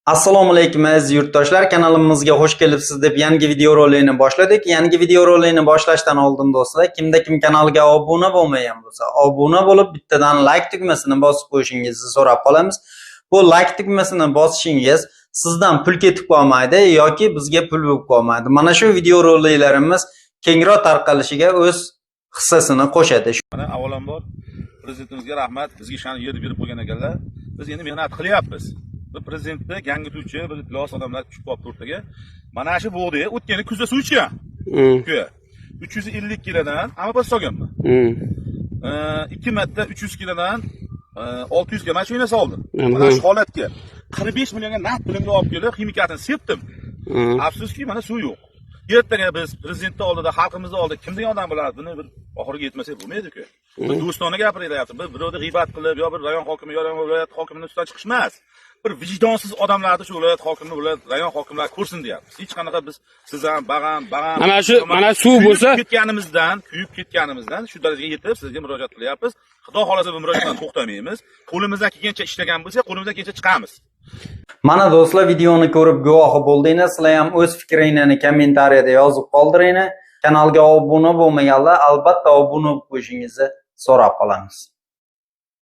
Assalomu alaykum aziz yurtdoshlar, kanalimizga xush kelibsiz deb yangi video roligini boshladik. Yangi video roligini boshlashdan oldin do'stlar, kimda kim kanalga obuna bo'lmagan bo'lsa, obuna bo'lib bittadan like tugmasini bosib qo'yishingizni so'rab qolamiz. Bu like tugmasini bosishingiz sizdan pul ketib qolmaydi yoki bizga pul bo'lib qolmaydi. Mana shu video roliklarimiz kengroq tarqalishiga o'z hissasini qo'shadi. Mana avvalambor prezidentimizga rahmat, bizga shani yer berib qo'ygan ekanlar. Biz endi mehnat qilyapmiz. Prezidentni gangituvchi bir los odamlar tushib qolibdi o'rtaga. Mana shu bo'ldi, o'tgan kuzda suv ichgan. 350 kilodan hamma bas solganman. 2 marta 300 kilodan 600 ga mashina soldim. Mana shu holatga 45 millionga naqd pulimni olib kelib, ximikatini sepdim. Afsuski mana suv yo'q. Ertaga biz prezidentning oldida, xalqimizning oldida kimning odam bo'ladi? Buni bir oxiriga yetmasak bo'lmaydi-ku. Biz do'stona gapirilyapti. Biz birovni g'iybat qilib, yo bir rayon hokimi, yo viloyat hokimining ustidan chiqish emas. Bir vijdonsiz odamlarni shu viloyat hokimini, viloyat rayon hokimlari ko'rsin deyapmiz. Hech qanaqa biz siz ham bag'am mana suv bo'lsa kuyib ketganimizdan shu darajaga yetib sizga murojaat qilyapmiz. Xudo xolasa bu murojaatdan to'xtamaymiz. Qo'limizdan kelgancha ishlagan bo'lsak, qo'limizdan kelgancha chiqamiz. Mana do'stlar, videoni ko'rib guvohi bo'ldingiz. Sizlar ham o'z fikringizni kommentariyada yozib qoldiringlar. Kanalga obuna bo'lmaganlar albatta obuna bo'lib qo'yishingizni so'rab qolamiz.